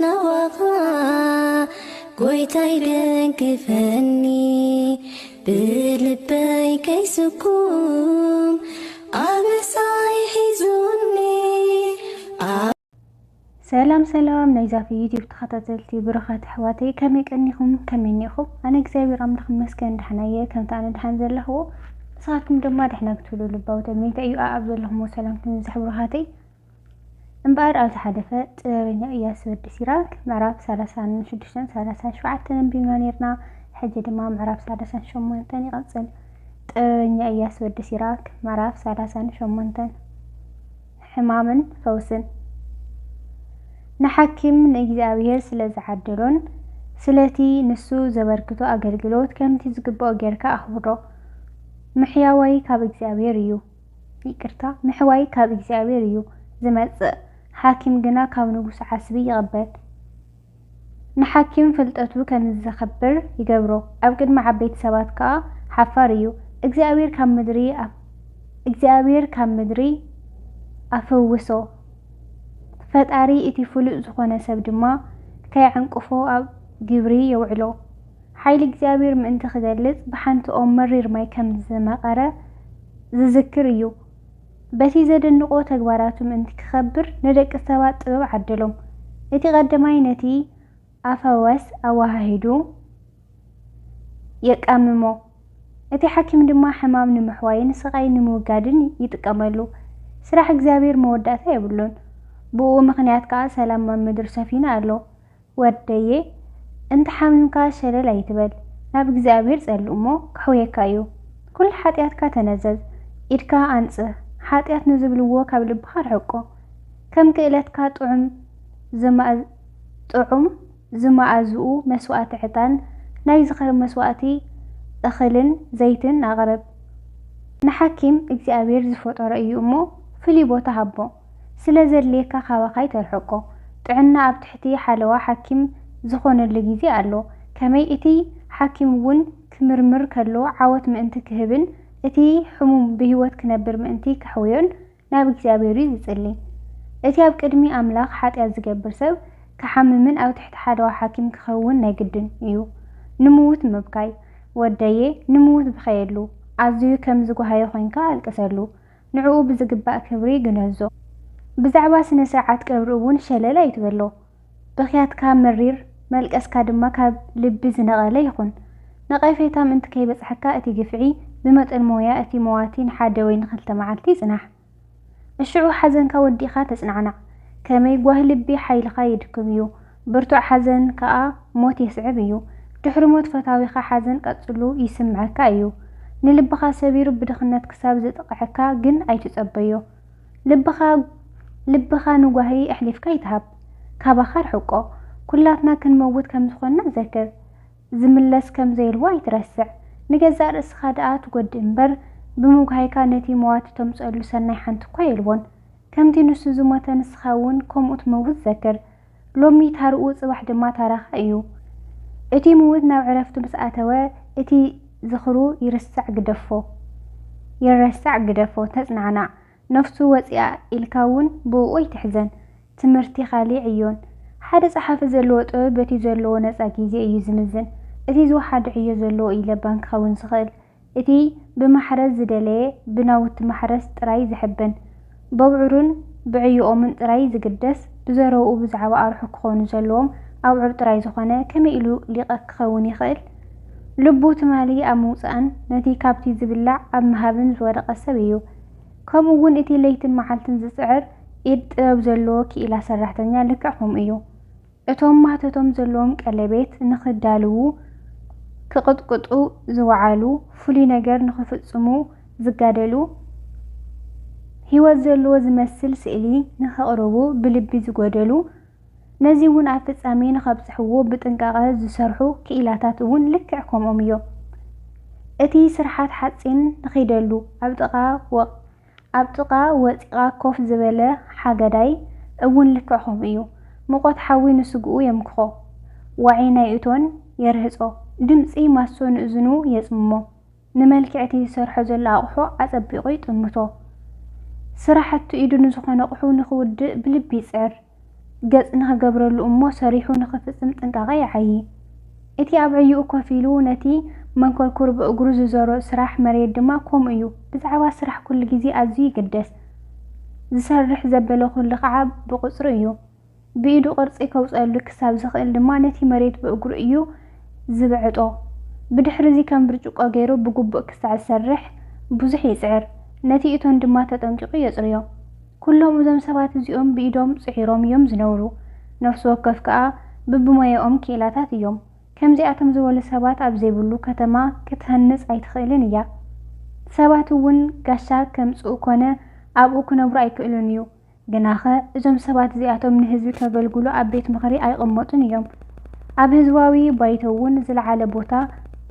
نواخا قويتاي دنكفني بلبي كيسكم أبساي حزوني سلام نايزا في يوتيوب تخططلتي برخات حواتي كمي كأنيكم كمينيكم أنا كزابير أمرخ مسكن دحنايا كم تانا دحان زلهو ساكم دما دحنا كتولو لباو تميت أيو أعب زلهم وسلامكم زحب برخاتي انبار أو تحدثة تبنيا إياس ودي سيراك معراب سالسان شدشن سالسان شوعتنا بمانيرنا حجة دما معراب سالسان شمونتن يغنصل تبنيا إياس ودي سيراك معراب سالسان شمونتن حمامن فوسن نحكم نجزاوير سلازعدلون سلتي نسو زبركتو أجرجلوت كم تزجبو أجركا أخبره محياوي كاب إجزاويريو يكرتا محواي كاب إجزاويريو زمت حاكم جنا كاب نجوس حسبي يغبت نحكم فلتأتو كم الزخبر يجبرو أوجد مع بيت سواتكا حفاريو إجزاوير كم مدري أفوسو فتاري إتي فلوء زخونة سب دما كي عنقفو أب جبري يوعلو حيل إجزابير من انت خدالت بحانتو أو مرير ماي كم زمقرة زذكريو باتي زاد النقو تقباراتو من انت كخبر ندك الثوات طبب عدلو إتي غدماي نتي أفواس أواهيدو يكأممو إتي حاكم دما حمام نمحواين سغاي نموغادن يتقاملو سراح إجزابير موداتا يبلون بو مخنيات كا سلام ممدر سفينة ألو وردي انت حاميمكا شلل ايتبل ناب اجزابير سألومو كحويكايو كل حاتيات كا تنزز إدكا أنسه حاتيات نزبلوو كابل بخار حقو كم كإلات كا طعم زمأزؤو مسوات عطان ناي زخر مسواتي أخلن زيتن أغرب نحكم اجزابير زفوت رأيومو فليبو تهبو سلازر ليكا خواخاي تلحقو طعنا أب تحتي حلوة حاكم زخون اللي جيزي قالو كمي إتي حاكم ون كمرمر كالو عوت مأنت كهبن إتي حموم بهوت كنبر مأنتي كحويون نابك زابيري زيزلي إتي أب كدمي أملاق حات يزقبر سب كحممن أو تحت حلوة حاكم كخون نايقدن يو نموت مبكاي وداي نموت بخيلو عزيو كم زقو هاي خوينكا الكسرلو نعو بزقباء كبري جنزو بزعبا سنساعات قبرون شللا يتبلو بخيات كا مرير ملك اسكا دما كاب لبي زنغالا يخون نقايفيتا منت كي بصحكا اتي قفعي بمط المويا اتي مواتين حادوين خلتا معالتي صناح الشعو حزن كا وديخا تسنعنا كما يقوه لبي حيلخا يدكميو برتوع حزن كا موت يسعبيو تحرموت فتاويخا حزن قصلو يسمعكا ايو نلبخا سبيرو بدخنات كساب زتقعكا جن اي تسبيو لبخا نقوهي احليفكا يتهب كابخار حقو كلاتنا كنموت كم زخونا ذكر زملس كم زي الوا يترسع نجزار اسخادات قد انبر بموقهيكا نتي موات تمسألو سناي حانتكو يلبون كم دي نسو زموتا نسخاون كوم اتموت ذكر لومي تارقو صباح دما تارخ ايو اتي موت ناو عرفتو مسأتوا اتي زخرو يرسع قدفو تسنعنا نفسو وصيا إلكاون بووي تحزن تمرتي خالي عيون حدا صحاف زلو طب بتي زلو نصا غيزي ايو زمزن اتي زو حد عيو زلو إلى بانك خاون سخل اتي بمحرز زدلي بناوت محرز تراي زحبن بوعرون بعيو من تراي زقدس بزرو بزعوا أرحو كخون زلوم أو عر تراي زخانة كما إلو لقاك خاون يخل لبو تمالي أموسان نتي كابتي زبلع أم هابن زورق السبيو كمون إتي ليتن معالتن زسعر إد بزلوك إلى سرحتنيا لكعهم إيو إتوم ماتتوم زلوم كالبيت نخدالو كقطقطو زوعالو فلي نجر نخفصمو زقادلو هيو زلو زمسل سئلي نخقربو بلبي زقادلو نزيون عفت أمين خبصحوو بتنقاقه زسرحو كإلاتاتون لكعكم أميو إتي سرحات حاتسين نخيدلو أبتقا وطقا كوف زبالة حاجداي أون لكعهم إيو مقوت حاوي نسقو يمكخو وعينا يتون يرهزو دمسي ماسون أزنو يزمو نملكعتي سرحو زلاقحو أتبقو يتمتو سرحتو إيدو نزخون أقحو نخود بلبي سعر ገጽ ንኽገብረሉ እሞ ሰሪሑ ንኽፍጽም ጥንቃቐ ይዓዪ። እቲ ኣብ ዕዩኡ ኮፍ ኢሉ ነቲ መንኰርኰር ብእግሩ ዝዞሮ ስራሕ መሬት ድማ ከምኡ እዩ። ብዛዕባ ስራሕ ኩሉ ግዜ ኣዝዩ ይግደስ። ዝሰርሕ ዘበለ ኩሉ ከዓ ብቁጽሪ እዩ። ብኢዱ ቅርጺ ከውፅአሉ ክሳብ ዝኽእል ድማ ነቲ መሬት ብእግሩ እዩ ዝብዕጦ። ብድሕሪዚ ከም ብርጭቆ ገይሩ ብግቡእ ክሳዕ ዝሰርሕ ብዙሕ ይጽዕር። ነቲ እቶን ድማ ተጠንቂቑ የጽርዮ። ኩሎም እዞም ሰባት እዚኦም ብኢዶም ጽዒሮም እዮም ዝነብሩ። ነፍሲ ወከፍ ከዓ ብብሞያኦም ክኢላታት እዮም። ከምዚኣቶም ዝበሉ ሰባት ኣብ ዘይብሉ ከተማ ክትህንጽ ኣይትኽእልን እያ። ሰባት እውን ጋሻ ከምጽኡ ኮነ ኣብኡ ክነብሩ ኣይክእሉን እዩ። ግናኸ እዞም ሰባት እዚኣቶም ንህዝቢ ከገልግሉ ኣብ ቤት ምኽሪ ኣይቕመጡን እዮም። ኣብ ህዝባዊ ባይቶ እውን ዝለዓለ ቦታ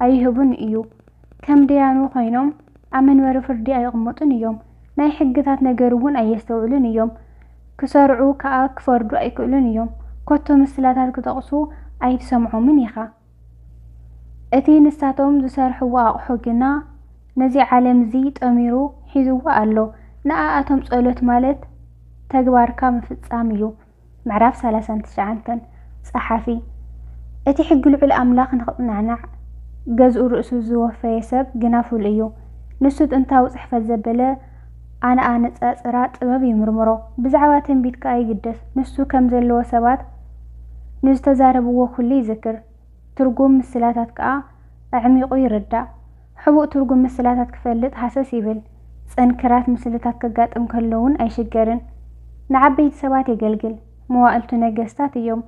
ኣይህቡን እዩ። ከም ደያኑ ኮይኖም ኣብ መንበሪ ፍርዲ ኣይቕመጡን እዮም። ናይ ሕግታት ነገር እውን ኣየስተውዕሉን እዮም። ክሰርዑ ከዓ ክፈርዱ ኣይክእሉን እዮም። ኮቶ ምስላታት ክጠቕሱ ኣይትሰምዖምን ኢኻ። እቲ ንሳቶም ዝሰርሕዎ ኣቑሑ ግና ነዚ ዓለም እዚ ጠሚሩ ሒዝዎ ኣሎ። ንኣኣቶም ጸሎት ማለት ተግባርካ ምፍጻም እዩ። ምዕራፍ 39 ጸሓፊ እቲ ሕጊ ልዑል ኣምላኽ ንኽጽናዕናዕ ገዝኡ ርእሱ ዝወፈየ ሰብ ግና ፍሉይ እዩ። ንሱ ጥንታዊ ጽሕፈት ዘበለ ኣነጻጽራ ጥበብ ይምርምሮ። ብዛዕባ ትንቢት ከዓ ይግደስ። ንሱ ከም ዘለዎ ሰባት ንዝተዛረብዎ ኩሉ ይዝክር። ትርጉም ምስላታት ከዓ ኣዕሚቑ ይርዳእ። ሕቡእ ትርጉም ምስላታት ክፈልጥ ሃሰስ ይብል። ጸንክራት ምስልታት ከጋጥም ከለውን ኣይሽገርን። ንዓበይቲ ሰባት የገልግል። መዋእልቱ ነገስታት እዮም።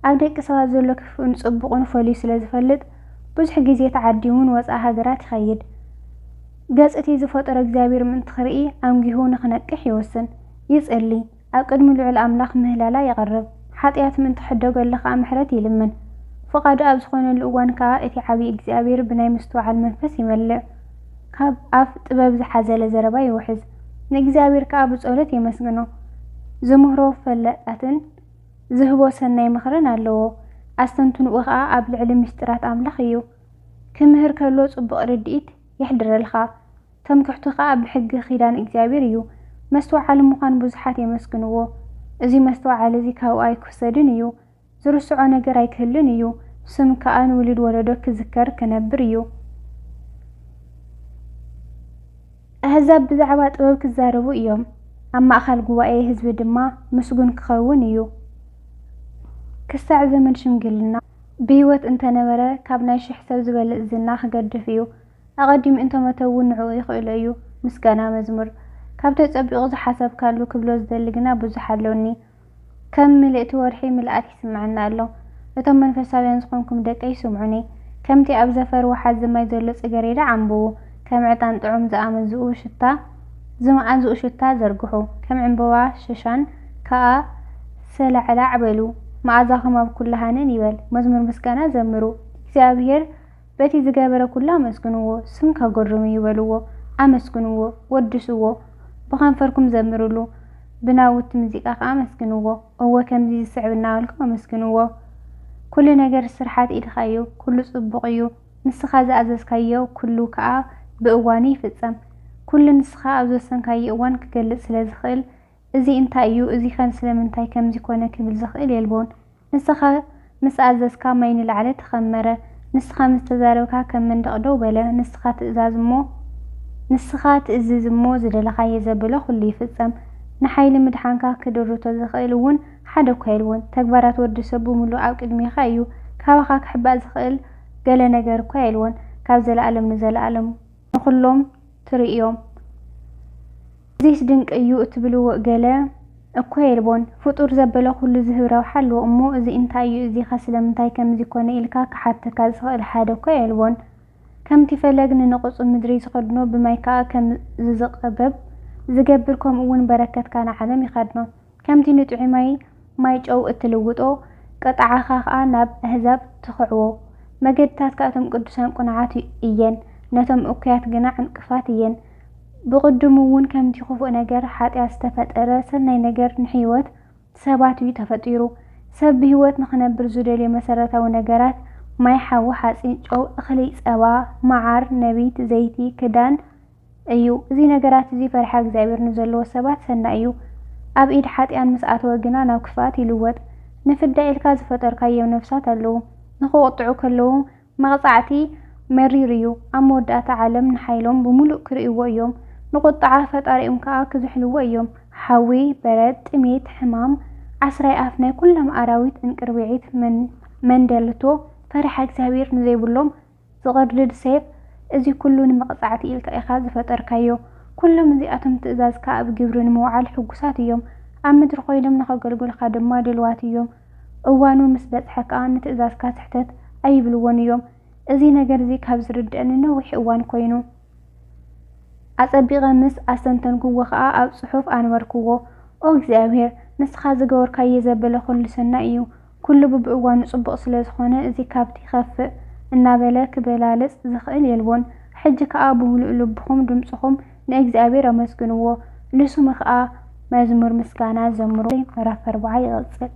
ኣብ ደቂ ሰባት ዘሎ ክፉእን ጽቡቕን ፈልዩ ስለ ዝፈልጥ ብዙሕ ግዜ ተዓዲውን ወፃኢ ሃገራት ይኸይድ። ገጽ እቲ ዝፈጠሮ እግዚኣብሔር ምእንቲ ክርኢ ኣንጊሁ ንኽነቅሕ ይወስን። ይጸሊ። ኣብ ቅድሚ ልዑል ኣምላኽ ምህላላ ይቐርብ። ሓጢኣት ምእንቲ ሕደገሉ ከዓ ምሕረት ይልምን። ፍቓዱ ኣብ ዝኾነሉ እዋን ከዓ እቲ ዓብዪ እግዚኣብሔር ብናይ ምስትውዓል መንፈስ ይመልእ። ካብ ኣፍ ጥበብ ዝሓዘለ ዘረባ ይውሕዝ። ንእግዚኣብሔር ከዓ ብጸሎት የመስግኖ። ዝምህሮ ፈላጣትን ዝህቦ ሰናይ ምኽርን ኣለዎ። ኣስተንትንኡ ከዓ ኣብ ልዕሊ ምስጢራት ኣምላኽ እዩ። ክምህር ከሎ ጽቡቕ ርድኢት ይሕድረልኻ። ተምክሕቱ ከዓ ብሕጊ ኺዳን እግዚኣብሔር እዩ። መስተውዓሊ ምዃን ብዙሓት የመስግንዎ። እዚ መስተውዓሊ እዚ ካብኡ ኣይክውሰድን እዩ። ዝርስዖ ነገር ኣይክህልን እዩ። ስም ከዓ ንውሉድ ወለዶ ክዝከር ክነብር እዩ። ኣሕዛብ ብዛዕባ ጥበብ ክዛረቡ እዮም። ኣብ ማእኸል ጉባኤ ህዝቢ ድማ ምስጉን ክኸውን እዩ። ክሳዕ ዘመን ሽምግልና ብህይወት እንተነበረ ካብ ናይ 1000 ሰብ ዝበልጥ ዝና ክገድፍ እዩ። ኣቐዲሙ እንተመተው እውን ንዕኡ ይኽእሉ እዩ። ምስጋና መዝሙር ካብ ተጸቢቑ ዝሓሰብካሉ ክብሎ ዝደሊ ግና ብዙሕ ኣለውኒ። ከም ምልእቲ ወርሒ ምልኣት ይስምዐና ኣሎ። እቶም መንፈሳውያን ዝኾንኩም ደቀይ ስምዑኒ። ከምቲ ኣብ ዘፈር ወሓዚ ማይ ዘሎ ጽጌረዳ ዓንብቡ። ከም ዕጣን ጥዑም ዝመዓዝኡ ሽታ ዘርግሑ። ከም ዕምበባ ሸሻን ከዓ ሰላዕላዕ በሉ። መዓዛኹም ኣብ ኩሉ ሃነን ይበል። መዝሙር ምስጋና ዘምሩ። እግዚኣብሔር በቲ ዝገበረ ኩሉ ኣመስግንዎ። ስም ከገርሙ ይበልዎ። ኣመስግንዎ፣ ወድስዎ፣ ብኸንፈርኩም ዘምርሉ። ብናውቲ ሙዚቃ ከዓ ኣመስግንዎ። እወ ከምዚ ዝስዕብ እናበልኩም ኣመስግንዎ። ኩሉ ነገር ስርሓት ኢድኻ እዩ። ኩሉ ጽቡቕ እዩ። ንስኻ ዝኣዘዝካዮ ኩሉ ከዓ ብእዋኑ ይፍጸም። ኩሉ ንስኻ ኣብ ዘሰንካዮ እዋን ክገልጽ ስለ ዝኽእል እዚ እንታይ እዩ እዚ ኸ ስለምንታይ ከምዚ ኮነ ክብል ዝኽእል የልቦን። ንስኻ ምስ ኣዘዝካ ማይ ንላዕለ ተኸመረ። ንስኻ ምስ ተዛረብካ ከም መንደቕ ደው በለ። ንስኻ ትእዝዝ እሞ ዝደለኻዮ ዘበለ ኩሉ ይፍጸም። ንሓይሊ ምድሓንካ ክድርቶ ዝኽእል እውን ሓደ እኳ የልቦን። ተግባራት ወዲ ሰብ ብምሉእ ኣብ ቅድሚኻ እዩ። ካባኻ ክሕባእ ዝኽእል ገለ ነገር እኳ የልቦን። ካብ ዘለኣለም ንዘለኣለም ንኹሎም ትርእዮም። እዚስ ድንቂ እዩ እትብልዎ ገለ እኳ የልቦን። ፍጡር ዘበለ ኩሉ ዝህብ ረብሓ ኣለዎ እሞ እዚ እንታይ እዩ እዚ ኸ ስለምንታይ ከምዚ ኮነ ኢልካ ክሓተካ ዝኽእል ሓደ እኳ የልቦን። ከምቲ ፈለግ ንንቕፁ ምድሪ ዝኸድኖ ብማይ ከዓ ከም ዝቐበብ ዝገብር ከምኡ እውን በረከትካ ንዓለም ይኸድኖ። ከምቲ ንጥዑይ ማይ ጨው እትልውጦ ቀጣዓኻ ከዓ ናብ ኣህዛብ ትኽዕዎ። መገድታትካ እቶም ቅዱሳን ቁኑዓት እየን፣ ነቶም እኩያት ግና ዕንቅፋት እየን። ብቕድሙ እውን ከምቲ ክፉእ ነገር ሓጢኣት ዝተፈጠረ ሰናይ ነገር ንህይወት ሰባት እዩ ተፈጢሩ። ሰብ ብህይወት ንኽነብር ዝደልዮ መሰረታዊ ነገራት ማይ፣ ሓዊ፣ ሓፂን፣ ጨው፣ እኽሊ፣ ጸባ፣ መዓር፣ ነቢት፣ ዘይቲ፣ ክዳን እዩ። እዚ ነገራት እዚ ፈሪሓ እግዚኣብሔር ንዘለዎ ሰባት ሰናይ እዩ። ኣብ ኢድ ሓጢያን መስኣተወ ግና ናብ ክፋት ይልወጥ ንፍዳ ኢልካ ዝፈጠርካዮም ነፍሳት ኣለዉ ንኽወጥዑ ከለዉ መቕጻዕቲ መሪር እዩ ኣብ መወዳእታ ዓለም ንሓይሎም ብምሉእ ክርእይዎ እዮም ንቁጣዓ ፈጣሪኦም ከዓ ክዝሕልዎ እዮም ሓዊ በረድ ጥሜት ሕማም ዓስራይ ኣፍ ናይ ኩሎም ኣራዊት እንቅርቢዒት መንደልቶ ፈሪሓ እግዚኣብሔር ንዘይብሎም ዝቐርድድ ሰይፍ እዚ ኩሉ ንመቕጻዕቲ ኢልካ ኢኻ ዝፈጠርካዮ ኩሎም እዚኣቶም ትእዛዝካ ኣብ ግብሪ ንምውዓል ሕጉሳት እዮም ኣብ ምድሪ ኮይኖም ንኸገልግሉካ ድማ ድልዋት እዮም እዋኑ ምስ በጽሐ ከዓ ንትእዛዝካ ትሕተት ኣይብልዎን እዮም እዚ ነገር እዚ ካብ ዝርድአኒ ነዊሕ እዋን ኮይኑ ኣጸቢቐ ምስ ኣስተንተንክዎ ከዓ ኣብ ጽሑፍ ኣንበርክዎ ኦ እግዚኣብሔር ንስኻ ዝገበርካዮ ዘበለ ኩሉ ሰናይ እዩ ኩሉ ብእዋኑ ጽቡቕ ስለ ዝኾነ እዚ ካብቲ ይኸፍእ እናበለ ክበላልጽ ዝኽእል የልቦን ሕጂ ከዓ ብምሉእ ልብኹም ድምፅኹም ንእግዚኣብሔር ኣመስግንዎ ንስሙ ከዓ መዝሙር ምስጋና ዘምሩ ምዕራፍ 4 ይቕጽል